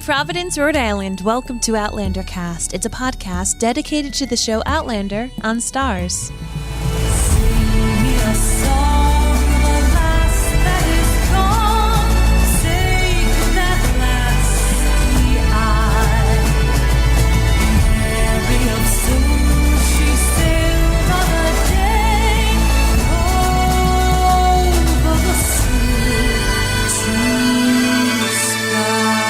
Providence, Rhode Island, welcome to Outlander Cast. It's a podcast dedicated to the show Outlander on Stars. Sing me a song of a lass that is gone. Say could that lass be I? Mary of soon she sailed on a day over the sea to the sky.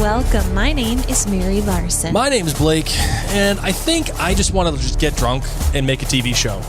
Welcome. My name is Mary Larson. My name's Blake, and I think I just want to just get drunk and make a TV show.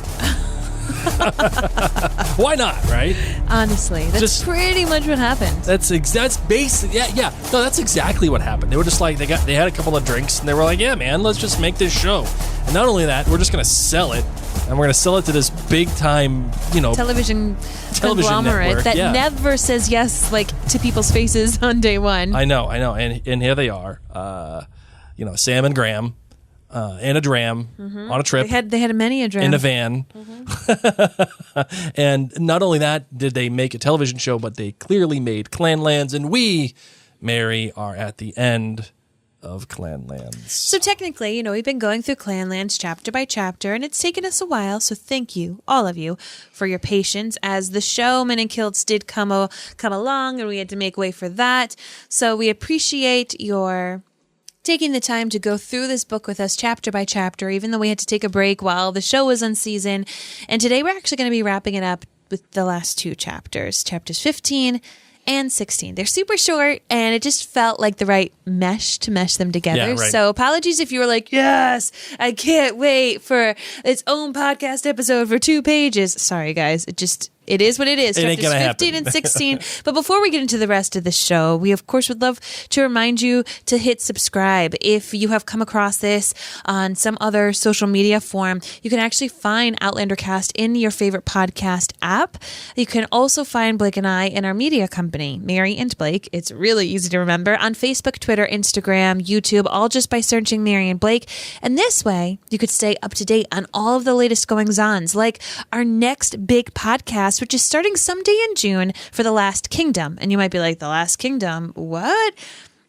Why not, right? Honestly, that's pretty much what happened. That's basically No, that's exactly what happened. They were just like they had a couple of drinks and they were like, yeah, man, let's just make this show. And not only that, we're just gonna sell it, and we're gonna sell it to this big time, television conglomerate network, that never says yes, like, to people's faces on day one. I know, and here they are, Sam and Graham. And a dram on a trip. They had many a dram in a van. And not only that did they make a television show, but they clearly made Clanlands, and we, Mary, are at the end of Clanlands. So technically, we've been going through Clanlands chapter by chapter, and it's taken us a while, so thank you, all of you, for your patience, as the showmen and Kilts did come along, and we had to make way for that. So we appreciate your taking the time to go through this book with us chapter by chapter, even though we had to take a break while the show was on season. And today we're actually going to be wrapping it up with the last two chapters 15 and 16. They're super short, and it just felt like the right mesh to mesh them together. Yeah, right. So apologies if you were like, yes, I can't wait for its own podcast episode for 2 pages. Sorry, guys. It is what it is. It ain't Chapters gonna 15 happen. and 16. But before we get into the rest of the show, we, of course, would love to remind you to hit subscribe. If you have come across this on some other social media form, you can actually find Outlander Cast in your favorite podcast app. You can also find Blake and I in our media company, Mary and Blake. It's really easy to remember, on Facebook, Twitter, Instagram, YouTube, all just by searching Mary and Blake. And this way, you could stay up to date on all of the latest goings-ons, like our next big podcast, which is starting someday in June, for The Last Kingdom. And you might be like, The Last Kingdom? What?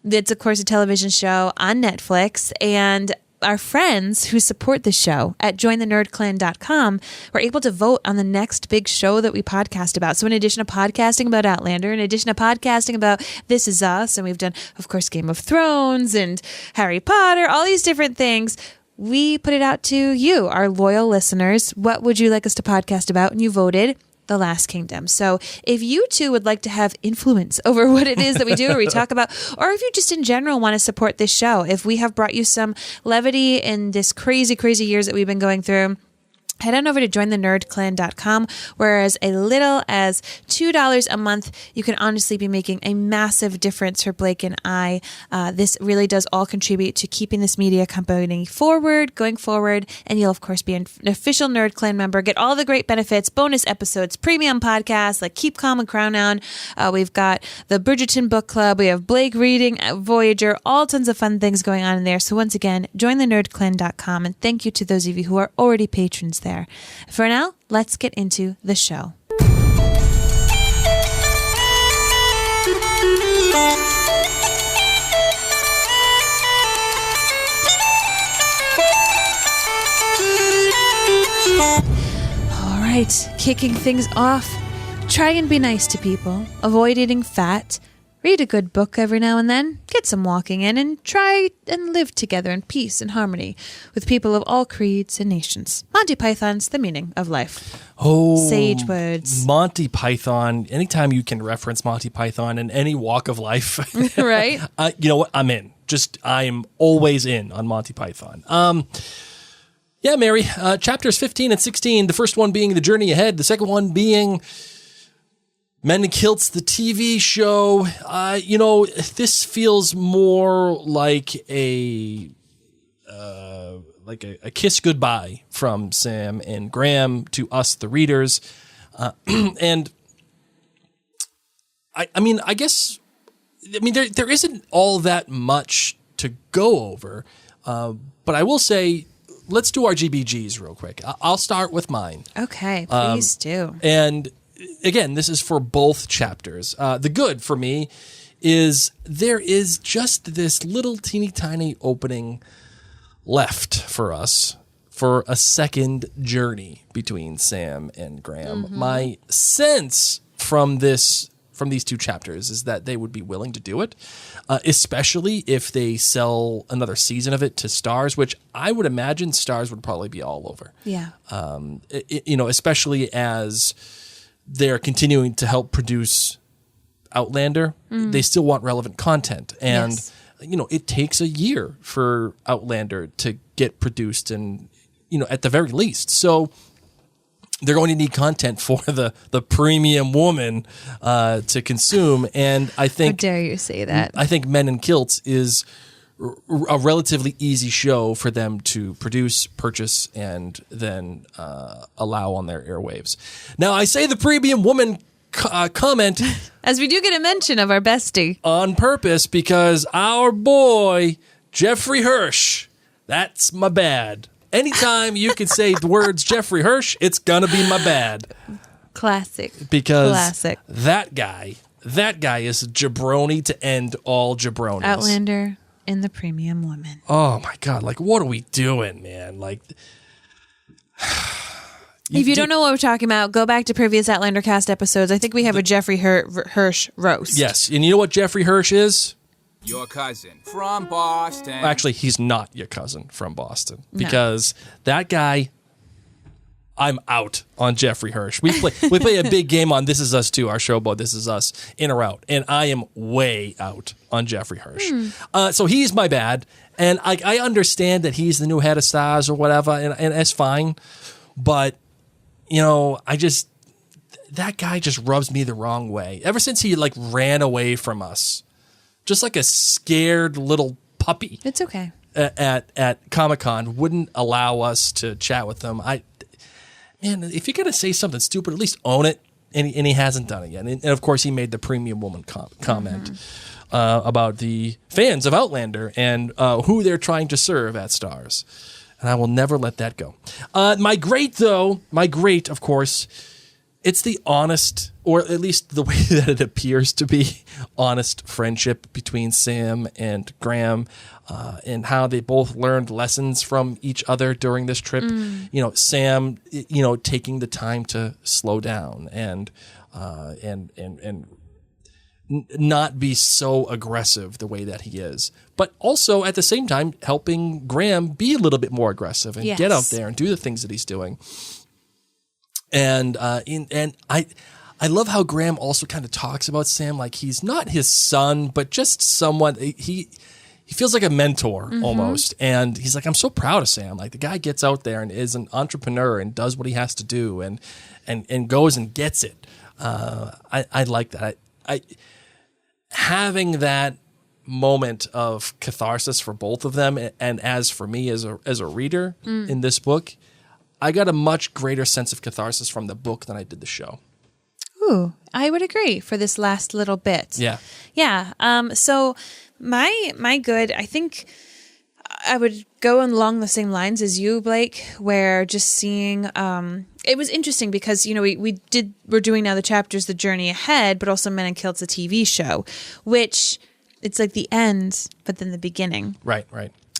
It's, of course, a television show on Netflix. And our friends who support the show at jointhenerdclan.com were able to vote on the next big show that we podcast about. So in addition to podcasting about Outlander, in addition to podcasting about This Is Us, and we've done, of course, Game of Thrones and Harry Potter, all these different things, we put it out to you, our loyal listeners. What would you like us to podcast about? And you voted The Last Kingdom. So if you too would like to have influence over what it is that we do or we talk about, or if you just in general want to support this show, if we have brought you some levity in this crazy, crazy years that we've been going through, head on over to jointhenerdclan.com, where as little as $2 a month, you can honestly be making a massive difference for Blake and I. This really does all contribute to keeping this media company going forward, and you'll, of course, be an official Nerd Clan member, get all the great benefits, bonus episodes, premium podcasts like Keep Calm and Crown On. We've got the Bridgerton Book Club. We have Blake reading Voyager, all tons of fun things going on in there. So once again, jointhenerdclan.com, and thank you to those of you who are already patrons there. For now, let's get into the show. All right, kicking things off. Try and be nice to people. Avoid eating fat. Read a good book every now and then, get some walking in, and try and live together in peace and harmony with people of all creeds and nations. Monty Python's The Meaning of Life. Oh, sage words. Monty Python. Anytime you can reference Monty Python in any walk of life, right? You know what? I'm in. I'm always in on Monty Python. Yeah, Mary. Chapters 15 and 16. The first one being The Journey Ahead. The second one being Men in Kilts, the TV show. This feels more like a kiss goodbye from Sam and Graham to us, the readers. And I guess there isn't all that much to go over. But I will say let's do our GBGs real quick. I'll start with mine. Okay, please do. And again, this is for both chapters. The good for me is there is just this little teeny tiny opening left for us for a second journey between Sam and Graham. My sense from these two chapters is that they would be willing to do it, especially if they sell another season of it to Starz, which I would imagine Starz would probably be all over. Yeah. Especially as they're continuing to help produce Outlander. They still want relevant content. And, Yes. It takes a year for Outlander to get produced and, at the very least. So they're going to need content for the premium woman to consume. And I How think, dare you say that? I think Men in Kilts is a relatively easy show for them to produce, purchase, and then allow on their airwaves. Now, I say the premium woman comment As we do get a mention of our bestie. on purpose because our boy, Jeffrey Hirsch, that's my bad. Anytime you can say the words Jeffrey Hirsch, it's going to be my bad. Classic. Because Classic. that guy is a jabroni to end all jabronis. Outlander and the premium woman. Oh my God. Like, what are we doing, man? Like, If you don't know what we're talking about, go back to previous Outlander cast episodes. I think we have a Jeffrey Hirsch roast. yes. And you know what Jeffrey Hirsch is? Your cousin from Boston. Actually, he's not your cousin from Boston because that guy, I'm out on Jeffrey Hirsch. We play a big game on This Is Us too, our show about This Is Us, in or out, and I am way out on Jeffrey Hirsch. So he's my bad, and I understand that he's the new head of Starz or whatever, and that's fine, but that guy just rubs me the wrong way. Ever since he ran away from us, just like a scared little puppy. It's okay. At Comic-Con, wouldn't allow us to chat with them. If you're gonna say something stupid, at least own it. And he hasn't done it yet. And of course, he made the premium woman comment about the fans of Outlander and who they're trying to serve at Starz. And I will never let that go. My great, of course, it's the honest, or at least the way that it appears to be, honest friendship between Sam and Graham, and how they both learned lessons from each other during this trip. Sam, taking the time to slow down and not be so aggressive the way that he is, but also at the same time helping Graham be a little bit more aggressive and get out there and do the things that he's doing. And I love how Graham also kind of talks about Sam like he's not his son, but just someone he feels like a mentor almost. And he's like, I'm so proud of Sam. Like the guy gets out there and is an entrepreneur and does what he has to do and goes and gets it. I like that. Having that moment of catharsis for both of them, and as for me as a reader in this book, I got a much greater sense of catharsis from the book than I did the show. Ooh, I would agree for this last little bit. Yeah. Yeah. So my good, I think I would go along the same lines as you, Blake, where just seeing, it was interesting because, we're doing now the chapters, The Journey Ahead, but also Men in Kilts, a TV show, which it's like the end, but then the beginning. Right.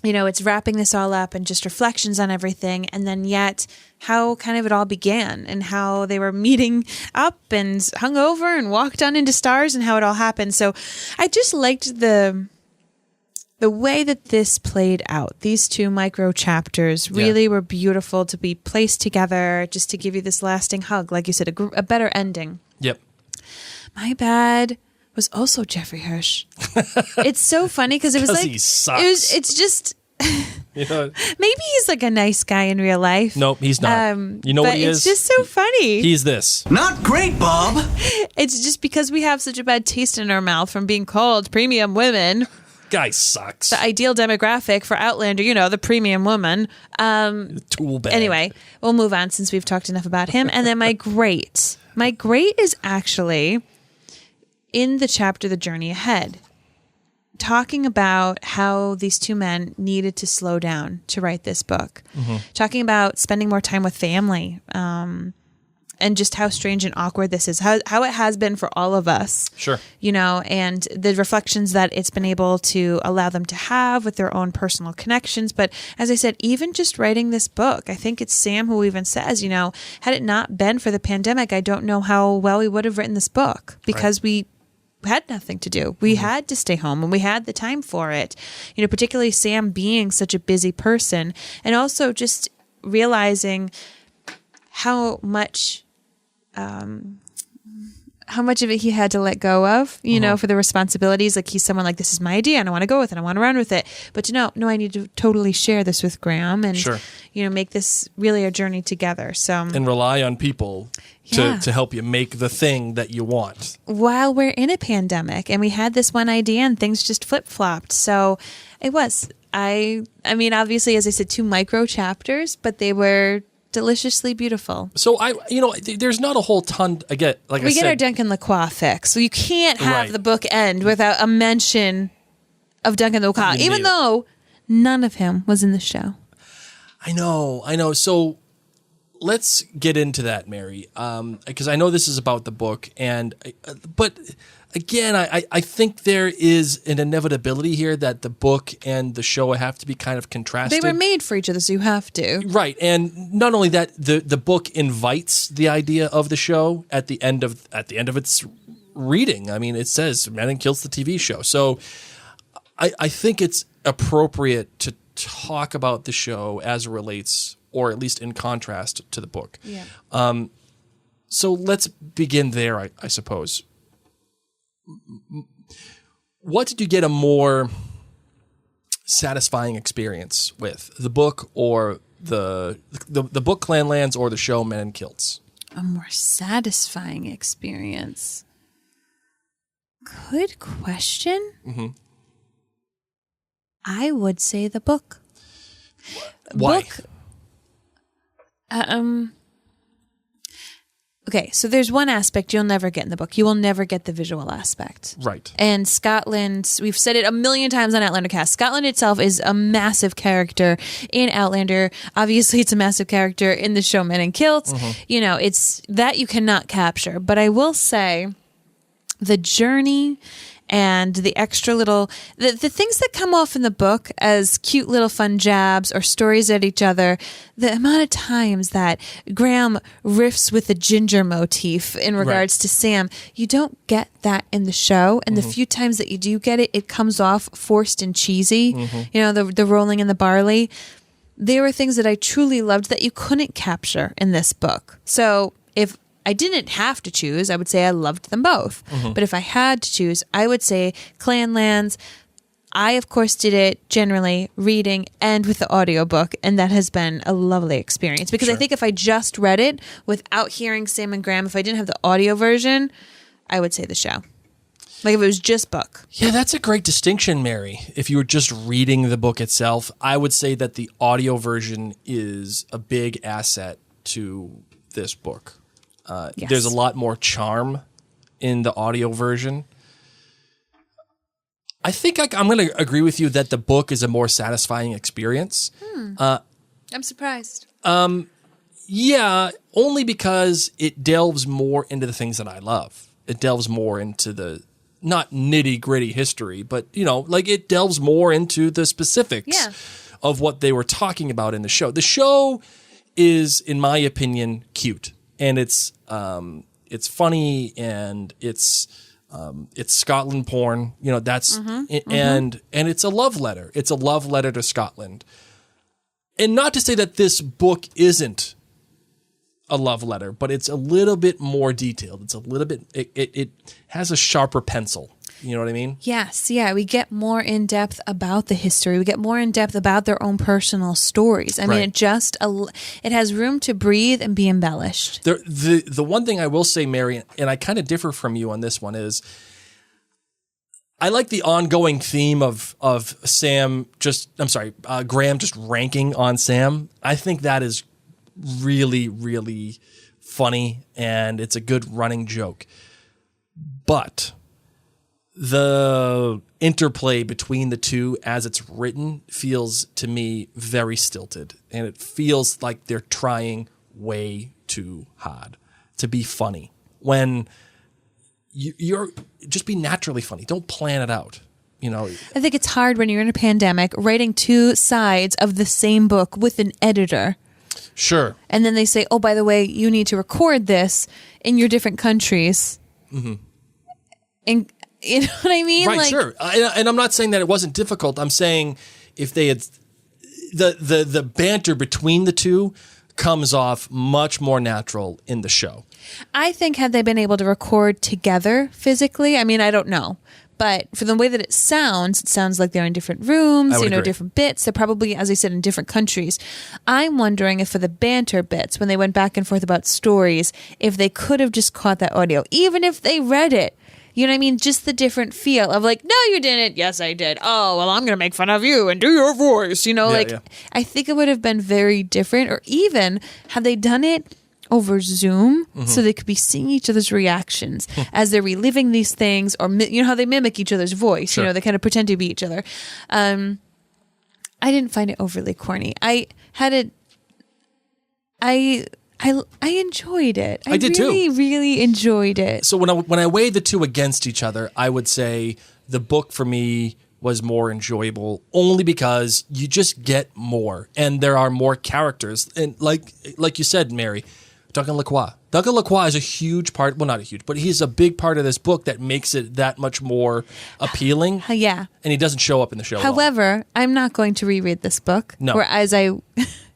It's wrapping this all up and just reflections on everything. And then yet how kind of it all began and how they were meeting up and hung over and walked on into Starz and how it all happened. So I just liked the way that this played out. These two micro chapters really were beautiful to be placed together just to give you this lasting hug. Like you said, a better ending. Yep. My bad was also Jeffrey Hirsch. It's so funny because it was like he sucks. It's just maybe he's like a nice guy in real life. Nope, he's not. You know what he is? It's just so funny. He's this. Not great, Bob. It's just because we have such a bad taste in our mouth from being called premium women. Guy sucks. The ideal demographic for Outlander, the premium woman. Tool bag. Anyway, we'll move on since we've talked enough about him. And then my great is actually in the chapter The Journey Ahead, talking about how these two men needed to slow down to write this book, talking about spending more time with family, and just how strange and awkward this is, how it has been for all of us. Sure. You know, and the reflections that it's been able to allow them to have with their own personal connections. But as I said, even just writing this book, I think it's Sam who even says, you know, had it not been for the pandemic, I don't know how well we would have written this book, because we had nothing to do. We had to stay home and we had the time for it. You know, particularly Sam being such a busy person, and also just realizing how much of it he had to let go of, you know, for the responsibilities. Like, he's someone like, this is my idea and I want to go with it. I want to run with it. But to know, no, I need to totally share this with Graham and, you know, make this really a journey together. So, and rely on people to help you make the thing that you want. While we're in a pandemic, and we had this one idea and things just flip-flopped. So it was, I mean, obviously, as I said, 2 micro chapters, but they were deliciously beautiful. So there's not a whole ton. Again, like we get our Duncan Lacroix fix, so you can't have the book end without a mention of Duncan Lacroix, even though none of him was in the show. I know. So let's get into that, Mary, because I know this is about the book, but again, I think there is an inevitability here that the book and the show have to be kind of contrasted. They were made for each other, so you have to. Right, and not only that, the book invites the idea of the show at the end of its reading. I mean, it says "Man and Kilts" the TV show, so I think it's appropriate to talk about the show as it relates, or at least in contrast to the book. Yeah. So let's begin there, I suppose. What did you get a more satisfying experience with, the book or the book Clanlands, or the show Men in Kilts? A more satisfying experience. Good question. Mm-hmm. I would say the book. Why? Okay, so there's one aspect you'll never get in the book. You will never get the visual aspect. Right. And Scotland, we've said it a million times on Outlander Cast, Scotland itself is a massive character in Outlander. Obviously, it's a massive character in the show Men in Kilts. You know, it's that you cannot capture. But I will say the journey and the extra little, the things that come off in the book as cute little fun jabs or stories at each other, the amount of times that Graham riffs with the ginger motif in regards to Sam, you don't get that in the show. And the few times that you do get it, it comes off forced and cheesy. You know, the rolling in the barley. They were things that I truly loved that you couldn't capture in this book. So if I didn't have to choose, I would say I loved them both. But if I had to choose, I would say Clanlands. I, of course, did it generally reading and with the audiobook, and that has been a lovely experience. Because I think if I just read it without hearing Sam and Graham, if I didn't have the audio version, I would say the show. Like if it was just book. Yeah, that's a great distinction, Mary. If you were just reading the book itself, I would say that the audio version is a big asset to this book. Yes. There's a lot more charm in the audio version. I think I'm going to agree with you that the book is a more satisfying experience. I'm surprised. Yeah, only because it delves more into the things that I love. It delves more into the, not nitty-gritty history, but, you know, like it delves more into the specifics of what they were talking about in the show. The show is, in my opinion, cute. And it's funny, and it's Scotland porn. You know, that's and it's a love letter. It's a love letter to Scotland. And not to say that this book isn't a love letter, but it's a little bit more detailed. It's a little bit. It has a sharper pencil. You know what I mean? Yes, yeah. We get more in depth about the history. We get more in depth about their own personal stories. I mean, it has room to breathe and be embellished. The one thing I will say, Mary, and I kind of differ from you on this one, is I like the ongoing theme of Graham just ranking on Sam. I think that is really, really funny, and it's a good running joke. But the interplay between the two as it's written feels to me very stilted, and it feels like they're trying way too hard to be funny when you're just be naturally funny. Don't plan it out. I think it's hard when you're in a pandemic writing two sides of the same book with an editor. Sure. And then they say, oh, by the way, you need to record this in your different countries. Mm-hmm. And you know what I mean? Right, sure. And I'm not saying that it wasn't difficult. I'm saying if they had the banter between the two comes off much more natural in the show. I think had they been able to record together physically, I mean, I don't know. But for the way that it sounds like they're in different rooms, agree. different bits. They're probably, as I said, in different countries. I'm wondering if for the banter bits, when they went back and forth about stories, if they could have just caught that audio, even if they read it. You know what I mean? Just the different feel of like, no, you didn't. Yes, I did. Oh, well, I'm going to make fun of you and do your voice. I think it would have been very different. Or even had they done it over Zoom, so they could be seeing each other's reactions as they're reliving these things, or how they mimic each other's voice. Sure. They kind of pretend to be each other. I didn't find it overly corny. I enjoyed it. I did really, too. really enjoyed it. So when I weighed the two against each other, I would say the book for me was more enjoyable only because you just get more and there are more characters. And like you said, Mary, Duncan Lacroix. Duncan Lacroix is a huge part, well, not a huge, but he's a big part of this book that makes it that much more appealing. Yeah. And he doesn't show up in the show at all. However, I'm not going to reread this book. No. Whereas I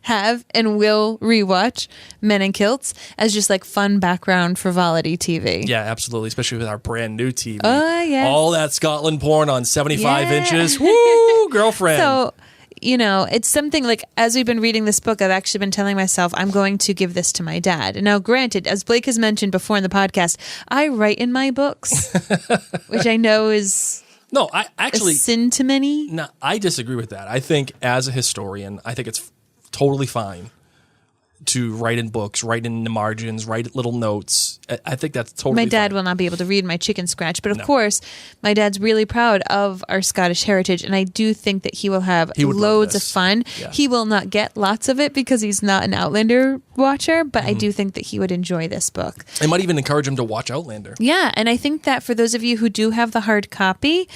have and will rewatch Men in Kilts as just like fun background frivolity TV. Yeah, absolutely. Especially with our brand new TV. Oh, yes. All that Scotland porn on 75 Yeah. inches. Woo, girlfriend. So, it's something like, as we've been reading this book, I've actually been telling myself, I'm going to give this to my dad. And now, granted, as Blake has mentioned before in the podcast, I write in my books, which I know is no, I actually a sin to many. No, I disagree with that. I think as a historian, I think it's totally fine to write in books, write in the margins, write little notes. I think that's totally My dad fine. will not be able to read my chicken scratch, but of course, my dad's really proud of our Scottish heritage, and I do think that he will have He would love loads of this. fun. Yeah. He will not get lots of it because he's not an Outlander watcher, but I do think that he would enjoy this book. I might even encourage him to watch Outlander. Yeah, and I think that for those of you who do have the hard copy,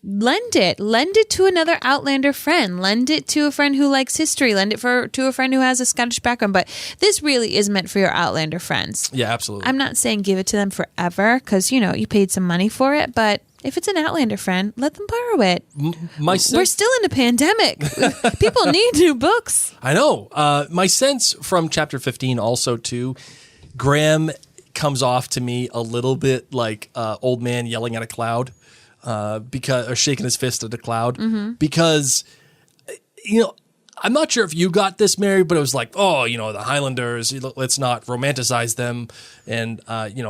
lend it to another Outlander friend, lend it to a friend who likes history, lend it to a friend who has a Scottish background. But this really is meant for your Outlander friends. Yeah, absolutely. I'm not saying give it to them forever because you paid some money for it, but if it's an Outlander friend, let them borrow it. We're still in a pandemic. People need new books. I know. My sense from chapter 15 also too, Graham comes off to me a little bit like old man yelling at a cloud. Or shaking his fist at the cloud, because I'm not sure if you got this, Mary, but it was like, the Highlanders, let's not romanticize them, and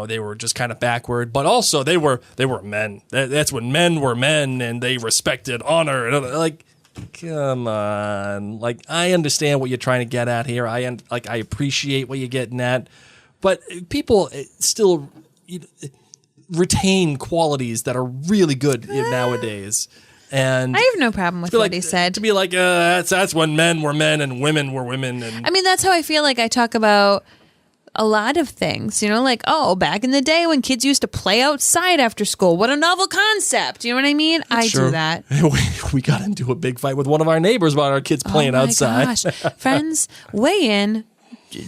they were just kind of backward, but also they were men. That's when men were men, and they respected honor. And like, come on, like I understand what you're trying to get at here. I appreciate what you're getting at, but people still retain qualities that are really good nowadays. And I have no problem with what he said. To be like, that's when men were men and women were women. And I mean, that's how I feel like I talk about a lot of things, back in the day when kids used to play outside after school. What a novel concept. You know what I mean? I do that. We got into a big fight with one of our neighbors about our kids playing outside. Gosh. Friends, weigh in.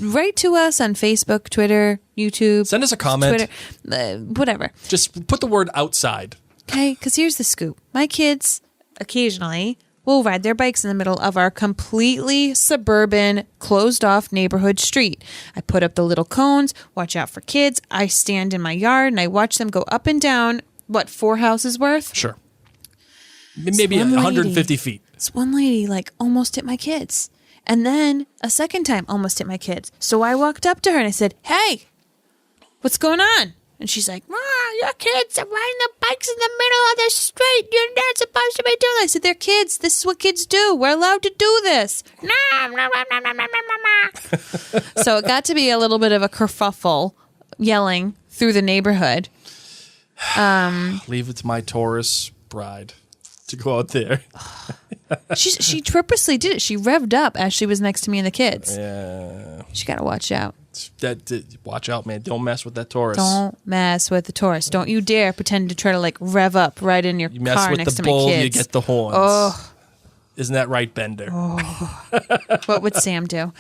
Write to us on Facebook, Twitter, YouTube. Send us a comment. Twitter, whatever. Just put the word outside. Okay, because here's the scoop. My kids occasionally will ride their bikes in the middle of our completely suburban, closed-off neighborhood street. I put up the little cones, watch out for kids. I stand in my yard and I watch them go up and down, 4 houses worth? Sure. Maybe 150 feet. This one lady, almost hit my kids. And then a second time almost hit my kids. So I walked up to her and I said, hey, what's going on? And she's like, your kids are riding the bikes in the middle of the street. You're not supposed to be doing that. I said, they're kids. This is what kids do. We're allowed to do this. So it got to be a little bit of a kerfuffle yelling through the neighborhood. Leave it to my Taurus bride to go out there. She purposely did it. She revved up as she was next to me and the kids. Yeah. She got to watch out. Watch out, man. Don't mess with that Taurus. Don't mess with the Taurus. Don't you dare pretend to try to like rev up right in your You mess car with next the to my bull, kids. you get the horns. Oh. Isn't that right, Bender? What would Sam do?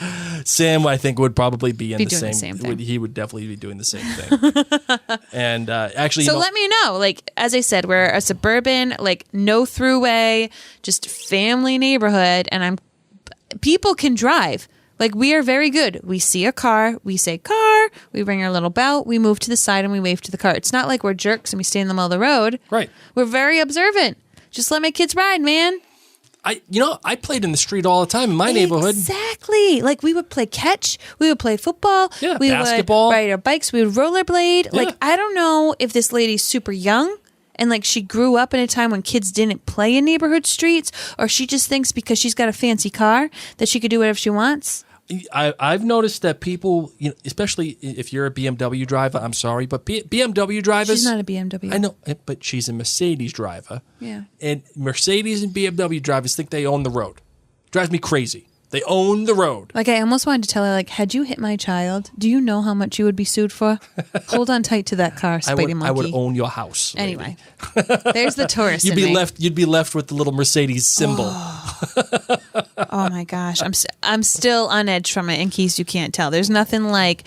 Sam, I think, would probably be in doing the same thing. He would definitely be doing the same thing. And actually, So let me know. Like, as I said, we're a suburban, like no throughway, just family neighborhood, and people can drive. Like, we are very good. We see a car, we say car, we ring our little bell, we move to the side and we wave to the car. It's not like we're jerks and we stay in the middle of the road. Right. We're very observant. Just let my kids ride, man. I played in the street all the time in my neighborhood. Exactly. Like, we would play catch, we would play football, Yeah, we basketball. would ride our bikes, we would rollerblade. Yeah. Like, I don't know if this lady's super young and like she grew up in a time when kids didn't play in neighborhood streets, or she just thinks because she's got a fancy car that she could do whatever she wants. I've noticed that people, especially if you're a BMW driver, I'm sorry, but BMW drivers. She's not a BMW. I know, but she's a Mercedes driver. Yeah. And Mercedes and BMW drivers think they own the road. Drives me crazy. They own the road. Like, I almost wanted to tell her, like, had you hit my child, do you know how much you would be sued for? Hold on tight to that car, Spidey Monkey. I would own your house. lady. Anyway, there's the tourist. You'd in be me. left. You'd be left with the little Mercedes symbol. Oh my gosh, I'm still on edge from it. In case you can't tell, there's nothing like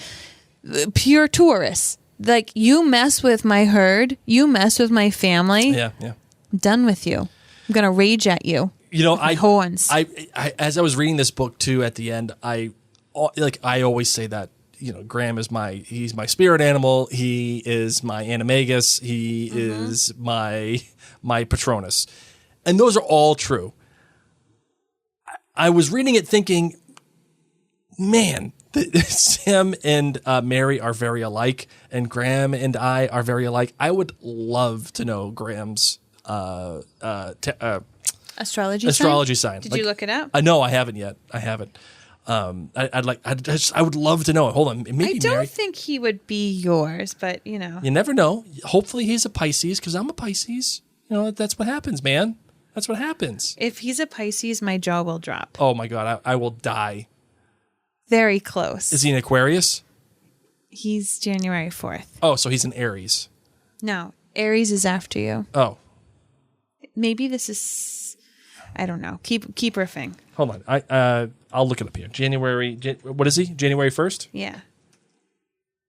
pure tourists. Like, you mess with my herd, you mess with my family. Yeah. I'm done with you. I'm gonna rage at you. Horns. I as I was reading this book too, at the end, I always say that Graham is he's my spirit animal. He is my animagus. He is my Patronus, and those are all true. I was reading it thinking, man, Sam and Mary are very alike, and Graham and I are very alike. I would love to know Graham's astrology sign. sign. Did you look it up? No, I haven't yet. I haven't. I would love to know it. Hold on, maybe I don't Mary. think he would be yours, but You never know. Hopefully, he's a Pisces because I'm a Pisces. That's what happens, man. That's what happens. if he's a Pisces, my jaw will drop. Oh my God, I will die. Very close. Is he an Aquarius? He's January 4th. Oh, so he's an Aries. No, Aries is after you. Oh, Maybe this is, I don't know. Keep riffing. hold on. I'll look it up here. What is he? January 1st? Yeah.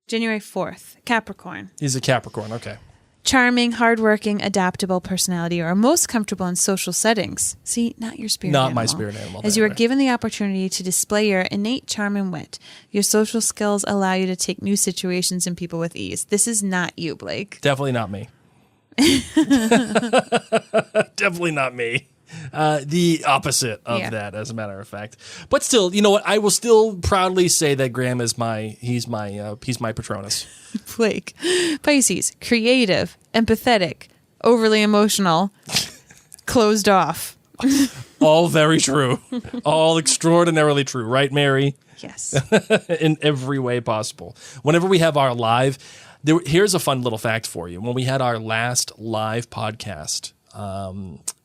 January 4th. Capricorn. He's a Capricorn. Okay. Charming, hardworking, adaptable personality, or are most comfortable in social settings. See, not your spirit Not animal. my spirit animal. As you are Right. given the opportunity to display your innate charm and wit, your social skills allow you to take new situations and people with ease. This is not you, Blake. Definitely not me. Definitely not me. The opposite of that, as a matter of fact. But still, you know what? I will still proudly say that Graham is he's my Patronus. Blake. Pisces, creative, empathetic, overly emotional, closed off. All very true. All extraordinarily true. Right, Mary? Yes. In every way possible. Whenever we have our live, here's a fun little fact for you. When we had our last live podcast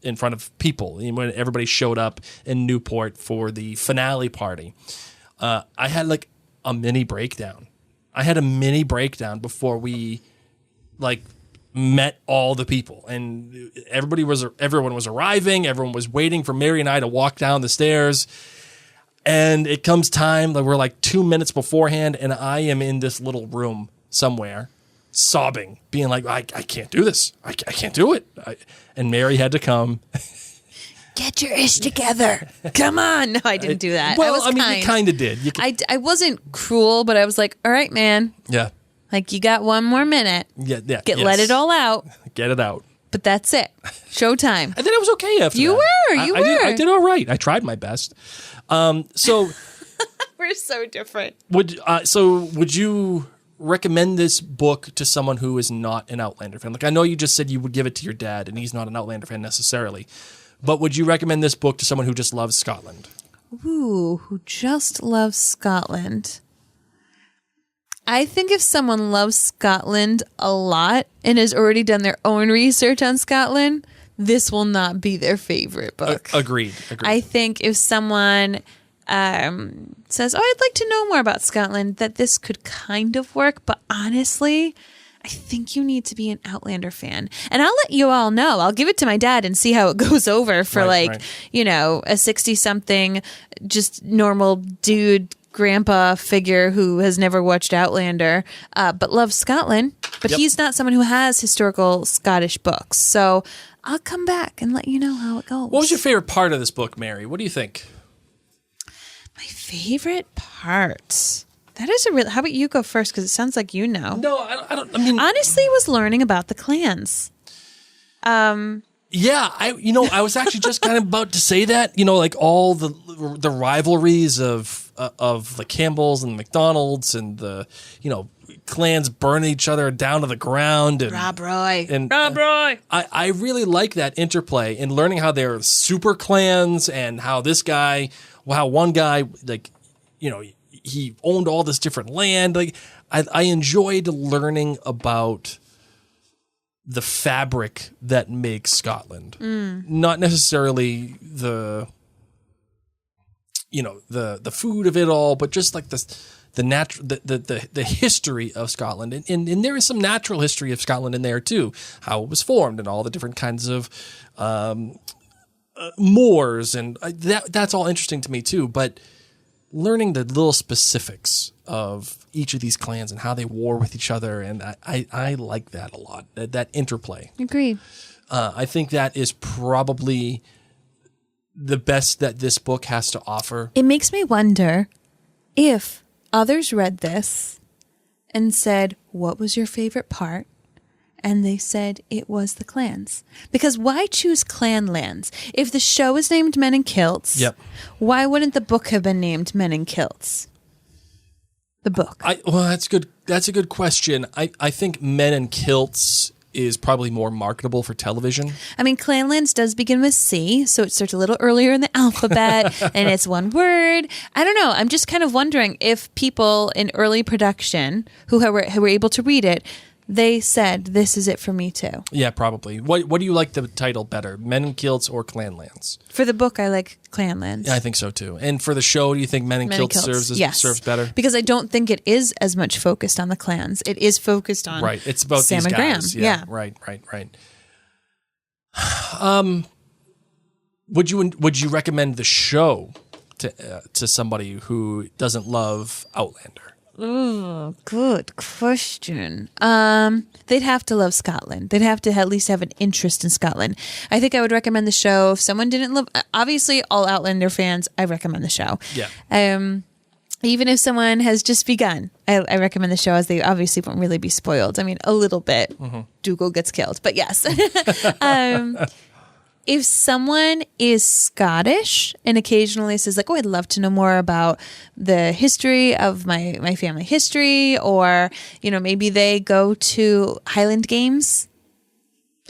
in front of people, when everybody showed up in Newport for the finale party, I had like a mini breakdown. I had a mini breakdown before we met all the people, and everyone was arriving. Everyone was waiting for Mary and I to walk down the stairs. And it comes time, we're like 2 minutes beforehand, and I am in this little room somewhere, sobbing, being like, I can't do this. I can't do it. And Mary had to come. Get your ish together. Come on. No, I didn't do that. Well, I was kind. you kind of did. I wasn't cruel, but I was like, all right, man. Yeah. Like, you got one more minute. Yeah. Let it all out. Get it out. But that's it. Showtime. And then it was okay after You that. were. I did all right. I tried my best. So We're so different. would you recommend this book to someone who is not an Outlander fan? Like, I know you just said you would give it to your dad, and he's not an Outlander fan necessarily. But would you recommend this book to someone who just loves Scotland? Ooh, who just loves Scotland. I think if someone loves Scotland a lot and has already done their own research on Scotland, this will not be their favorite book. Agreed. I think if someone says, "Oh, I'd like to know more about Scotland," that this could kind of work. But honestly, I think you need to be an Outlander fan. And I'll let you all know. I'll give it to my dad and see how it goes over for a 60-something, just normal dude, grandpa figure who has never watched Outlander, but loves Scotland. But he's not someone who has historical Scottish books. So I'll come back and let you know how it goes. What was your favorite part of this book, Mary? What do you think? My favorite part. That is a real. How about you go first? Because it sounds like you know. No, I don't. I mean, honestly, it was learning about the clans. Yeah, I was actually just kind of about to say that. Like all the rivalries of the Campbells and the McDonalds and the clans burning each other down to the ground. And Rob Roy. I really like that interplay in learning how they're super clans and how one guy, he owned all this different land. Like I enjoyed learning about the fabric that makes Scotland, not necessarily the food of it all, but just like the history of Scotland, and there is some natural history of Scotland in there too, how it was formed and all the different kinds of moors, and that's all interesting to me too. But learning the little specifics of each of these clans and how they war with each other, and I like that a lot, that interplay. Agreed. I think that is probably the best that this book has to offer. It makes me wonder if others read this and said, "What was your favorite part?" And they said it was the clans. Because why choose Clanlands? If the show is named Men in Kilts, why wouldn't the book have been named Men in Kilts? The book. That's good. That's a good question. I think Men in Kilts is probably more marketable for television. I mean, Clanlands does begin with C, so it starts a little earlier in the alphabet, and it's one word. I don't know. I'm just kind of wondering if people in early production who were able to read it, they said, "This is it for me too." Yeah, probably. What do you like the title better, Men in Kilts or Clanlands? For the book, I like Clanlands. Yeah, I think so too. And for the show, do you think Men in Kilts serves better? Because I don't think it is as much focused on the clans. It is focused on It's about Sam these and guys. Graham. Yeah. Right. Would you recommend the show to somebody who doesn't love Outlander? Oh, good question. They'd have to love Scotland. They'd have to at least have an interest in Scotland. I think I would recommend the show. If someone didn't love, obviously all Outlander fans, I recommend the show. Yeah. Even if someone has just begun, I recommend the show, as they obviously won't really be spoiled. I mean, a little bit. Dougal gets killed, but yes. If someone is Scottish and occasionally says like, "Oh, I'd love to know more about the history of my family history," or, maybe they go to Highland Games,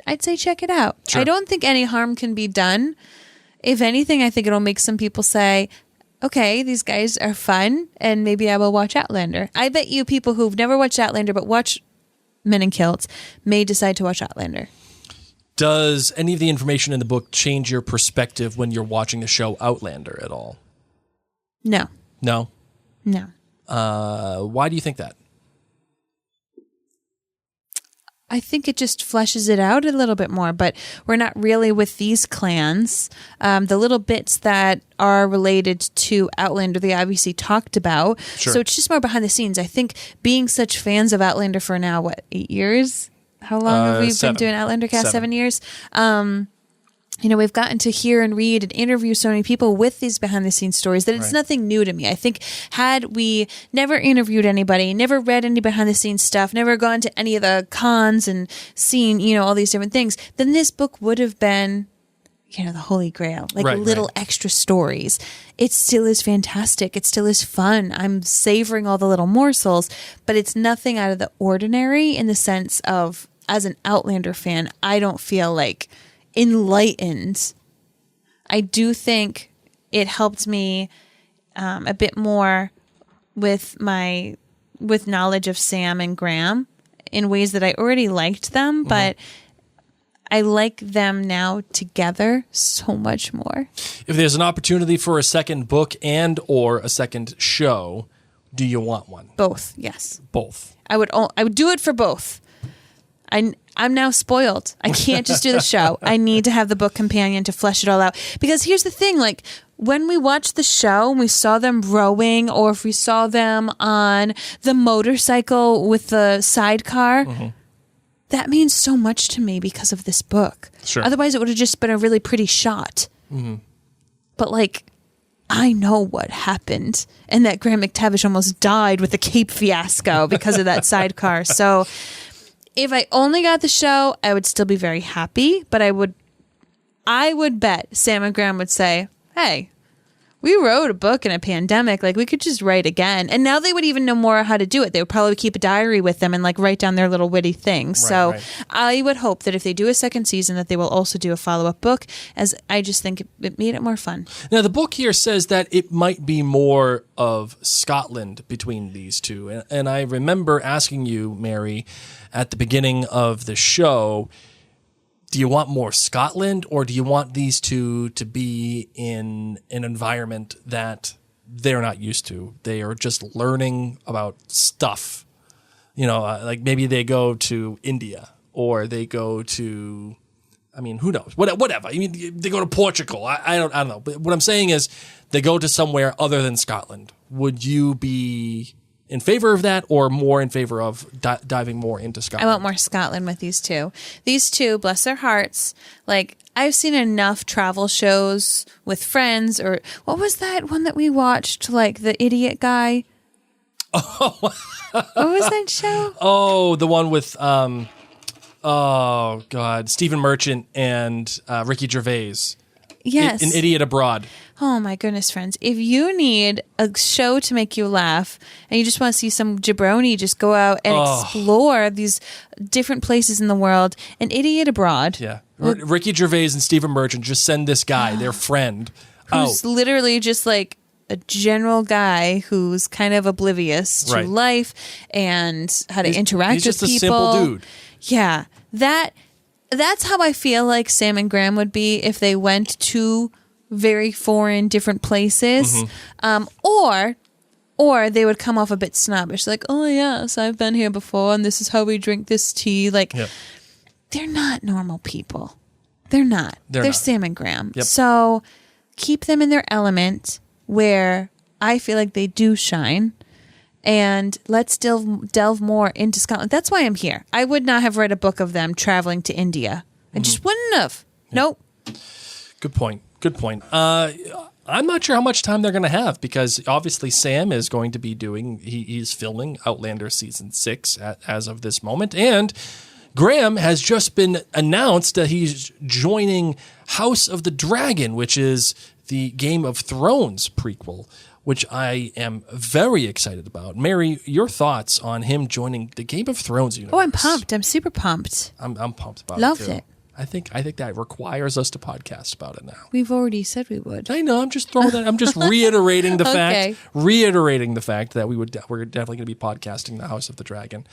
I'd say check it out. Sure. I don't think any harm can be done. If anything, I think it'll make some people say, "Okay, these guys are fun, and maybe I will watch Outlander." I bet you people who've never watched Outlander but watch Men in Kilts may decide to watch Outlander. Does any of the information in the book change your perspective when you're watching the show Outlander at all? No. No? No. Why do you think that? I think it just fleshes it out a little bit more, but we're not really with these clans. The little bits that are related to Outlander, they obviously talked about. Sure. So it's just more behind the scenes. I think being such fans of Outlander for now, 8 years? How long have we been doing Outlander cast? 7 years. We've gotten to hear and read and interview so many people with these behind the scenes stories that it's nothing new to me. I think had we never interviewed anybody, never read any behind the scenes stuff, never gone to any of the cons and seen, all these different things, then this book would have been, the Holy Grail, little extra stories. It still is fantastic. It still is fun. I'm savoring all the little morsels, but it's nothing out of the ordinary in the sense of, as an Outlander fan, I don't feel like enlightened. I do think it helped me a bit more with my with knowledge of Sam and Graham in ways that I already liked them, but I like them now together so much more. If there's an opportunity for a second book and or a second show, do you want one? Both, yes. Both. I would do it for both. I'm now spoiled. I can't just do the show. I need to have the book companion to flesh it all out. Because here's the thing, like when we watched the show and we saw them rowing, or if we saw them on the motorcycle with the sidecar, that means so much to me because of this book. Sure. Otherwise, it would have just been a really pretty shot. But like, I know what happened, and that Graham McTavish almost died with the Cape fiasco because of that sidecar. So if I only got the show, I would still be very happy, but I would bet Sam and Graham would say, hey, we wrote a book in a pandemic. Like, we could just write again. And now they would even know more how to do it. They would probably keep a diary with them and like write down their little witty things. Right. I would hope that if they do a second season, that they will also do a follow-up book, as I just think it made it more fun. Now, the book here says that it might be more of Scotland between these two. And I remember asking you, Mary, at the beginning of the show, do you want more Scotland, or do you want these two to be in an environment that they're not used to? They are just learning about stuff. You know, like maybe they go to India, or they go to, I mean, who knows? Whatever. I mean, they go to Portugal. I don't know. But what I'm saying is they go to somewhere other than Scotland. Would you be in favor of that, or more in favor of diving more into Scotland? I want more Scotland with these two. These two, bless their hearts, like I've seen enough travel shows with friends, or what was that one that we watched, like the idiot guy? Oh, what was that show? Oh, the one with, oh God, Stephen Merchant and Ricky Gervais. Yes. An Idiot Abroad. Oh my goodness, friends. If you need a show to make you laugh and you just want to see some jabroni just go out and explore these different places in the world, An Idiot Abroad. Yeah. Ricky Gervais and Stephen Merchant just send this guy, their friend, who's literally just like a general guy who's kind of oblivious to life and how to interact with people. He's just a simple dude. Yeah. That's how I feel like Sam and Graham would be if they went to very foreign, different places. Or they would come off a bit snobbish, like, oh, yes, I've been here before, and this is how we drink this tea. Like, they're not normal people. They're not. They're not. Sam and Graham. Yep. So keep them in their element where I feel like they do shine. And let's delve more into Scotland. That's why I'm here. I would not have read a book of them traveling to India. I just wouldn't have. Nope. Good point. I'm not sure how much time they're going to have, because obviously Sam is going to be he's filming Outlander season 6 as of this moment. And Graham has just been announced that he's joining House of the Dragon, which is the Game of Thrones prequel, which I am very excited about. Mary, your thoughts on him joining the Game of Thrones universe? Oh, I'm pumped. I'm super pumped. I'm pumped about Loved it. Loved it. I think that requires us to podcast about it now. We've already said we would. I know. I'm just throwing that. I'm just reiterating the fact. Reiterating the fact that we're definitely going to be podcasting the House of the Dragon.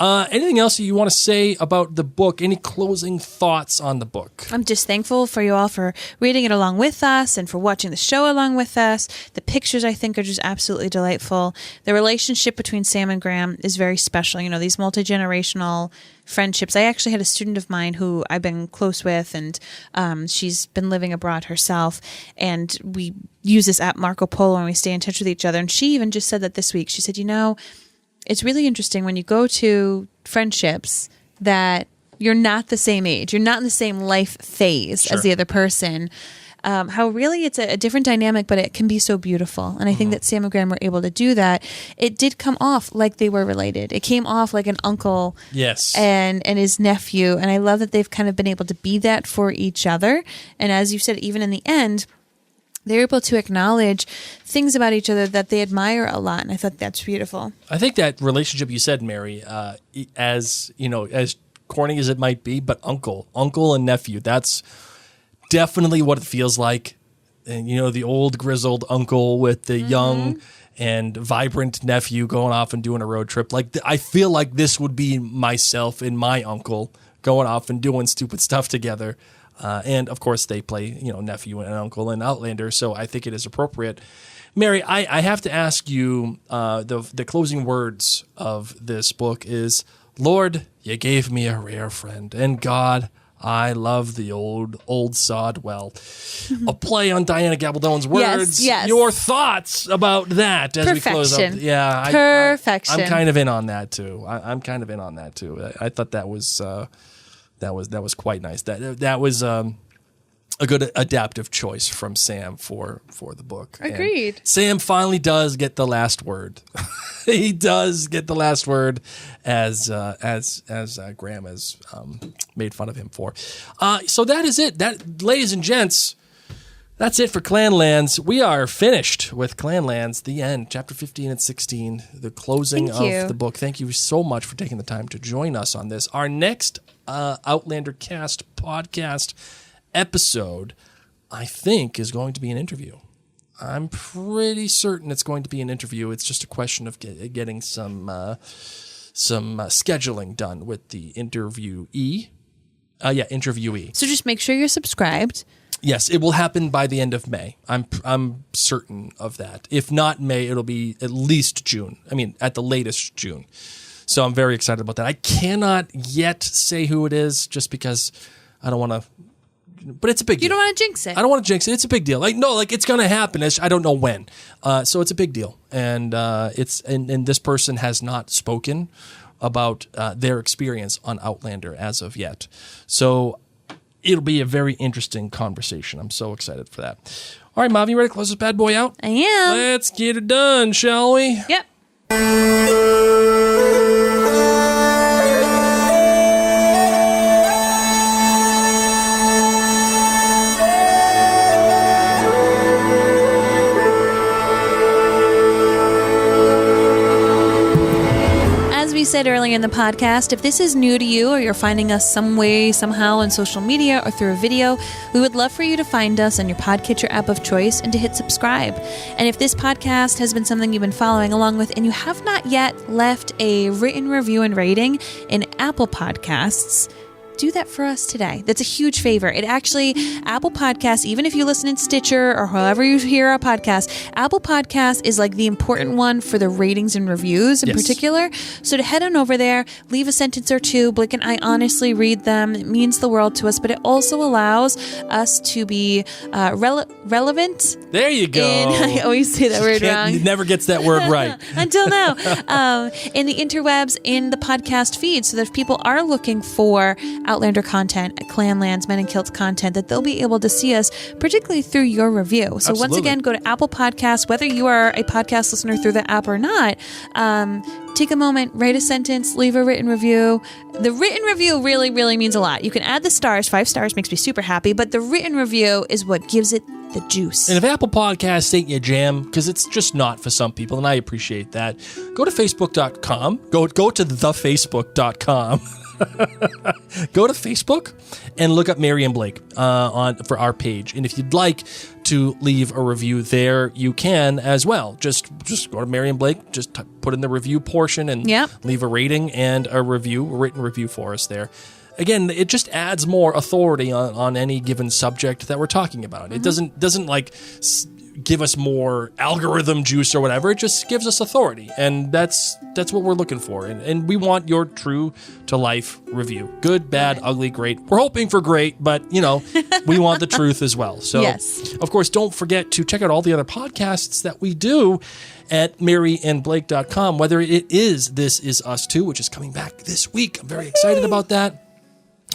Anything else that you want to say about the book? Any closing thoughts on the book? I'm just thankful for you all for reading it along with us and for watching the show along with us. The pictures, I think, are just absolutely delightful. The relationship between Sam and Graham is very special. You know, these multi-generational friendships. I actually had a student of mine who I've been close with, and she's been living abroad herself, and we use this app Marco Polo and we stay in touch with each other. And she even just said that this week. She said, you know, it's really interesting when you go to friendships that you're not the same age, you're not in the same life phase as the other person. How really it's a different dynamic, but it can be so beautiful. And I think that Sam and Graham were able to do that. It did come off like they were related. It came off like an uncle and his nephew. And I love that they've kind of been able to be that for each other. And as you said, even in the end, they're able to acknowledge things about each other that they admire a lot. And I thought that's beautiful. I think that relationship you said, Mary, as you know, as corny as it might be, but uncle and nephew, that's definitely what it feels like and the old grizzled uncle with the young and vibrant nephew going off and doing a road trip. Like, I feel like this would be myself and my uncle going off and doing stupid stuff together. And of course they play, nephew and uncle in Outlander. So I think it is appropriate. Mary, I have to ask you, the closing words of this book is, Lord, you gave me a rare friend, and God, I love the old sod well. A play on Diana Gabaldon's words. Yes. Your thoughts about that as we close up. Perfection. Yeah, Perfection. I'm kind of in on that too. I'm kind of in on that too. I thought that was quite nice. That was a good adaptive choice from Sam for the book. Agreed. And Sam finally does get the last word. He does get the last word, as Graham has made fun of him for. So that is it. That, ladies and gents, that's it for Clanlands. We are finished with Clanlands, the end, chapter 15 and 16, the closing of the book. Thank you so much for taking the time to join us on this. Our next Outlander Cast podcast episode, I think, is going to be an interview. I'm pretty certain it's going to be an interview. It's just a question of getting some scheduling done with the interviewee. Interviewee. So just make sure you're subscribed. Yes, it will happen by the end of May. I'm certain of that. If not May, it'll be at least June. I mean, at the latest June. So I'm very excited about that. I cannot yet say who it is just because I don't want to. But it's a big deal. You don't want to jinx it. I don't want to jinx it. It's a big deal. It's going to happen. I don't know when. So it's a big deal. And and this person has not spoken about their experience on Outlander as of yet. So it'll be a very interesting conversation. I'm so excited for that. All right, Mav, you ready to close this bad boy out? I am. Let's get it done, shall we? Yep. Said earlier in the podcast, if this is new to you or you're finding us some way, somehow on social media or through a video, we would love for you to find us on your podcatcher app of choice and to hit subscribe. And if this podcast has been something you've been following along with and you have not yet left a written review and rating in Apple Podcasts, do that for us today. That's a huge favor. It actually, Apple Podcasts, even if you listen in Stitcher or however you hear our podcast, Apple Podcasts is like the important one for the ratings and reviews in particular. So to head on over there, leave a sentence or two. Blake and I honestly read them. It means the world to us, but it also allows us to be relevant. There you go. I always say that word wrong. He never gets that word right. Until now. In the interwebs, in the podcast feed, so that if people are looking for Outlander content, Clanlands, Men in Kilts content, that they'll be able to see us, particularly through your review. So once again, go to Apple Podcasts, whether you are a podcast listener through the app or not, take a moment, write a sentence, leave a written review. The written review really, really means a lot. You can add the stars. 5 stars makes me super happy, but the written review is what gives it the juice. And if Apple Podcasts ain't your jam, because it's just not for some people, and I appreciate that, go to Facebook.com. Go to thefacebook.com. Go to Facebook and look up Mary and Blake for our page. And if you'd like to leave a review there, you can as well. Just go to Mary and Blake, just put in the review portion and leave a rating and a written review for us there. Again, it just adds more authority on any given subject that we're talking about. It doesn't like give us more algorithm juice or whatever. It just gives us authority, and that's what we're looking for. And we want your true to life review. Good, bad, ugly, great. We're hoping for great, but we want the truth as well. So, of course, don't forget to check out all the other podcasts that we do at maryandblake.com, whether it is This Is Us Too, which is coming back this week. I'm very excited about that.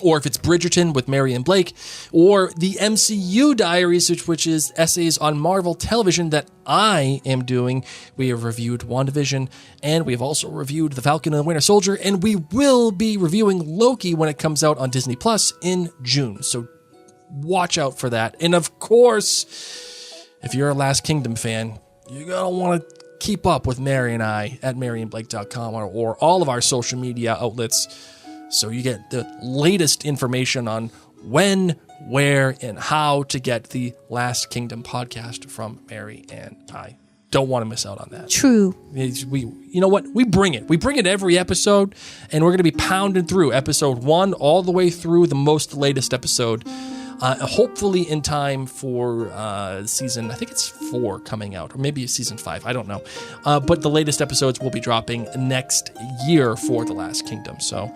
Or if it's Bridgerton with Mary and Blake, or the MCU Diaries, which is essays on Marvel television that I am doing. We have reviewed WandaVision, and we have also reviewed The Falcon and the Winter Soldier, and we will be reviewing Loki when it comes out on Disney Plus in June. So watch out for that. And of course, if you're a Last Kingdom fan, you're going to want to keep up with Mary and I at maryandblake.com or all of our social media outlets, so you get the latest information on when, where, and how to get the Last Kingdom podcast from Mary and I. Don't want to miss out on that. True. You know what? We bring it. We bring it every episode, and we're going to be pounding through episode 1 all the way through the latest episode. Hopefully in time for season, I think it's 4 coming out, or maybe season 5. I don't know. But the latest episodes will be dropping next year for The Last Kingdom. So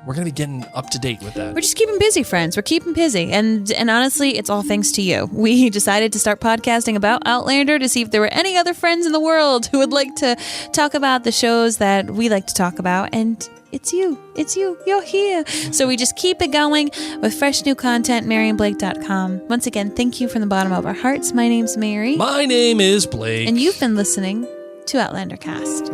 we're going to be getting up to date with that. We're just keeping busy, friends. We're keeping busy. And honestly, it's all thanks to you. We decided to start podcasting about Outlander to see if there were any other friends in the world who would like to talk about the shows that we like to talk about. And it's you. It's you. You're here. So we just keep it going with fresh new content, MaryandBlake.com. Once again, thank you from the bottom of our hearts. My name's Mary. My name is Blake. And you've been listening to Outlander Cast.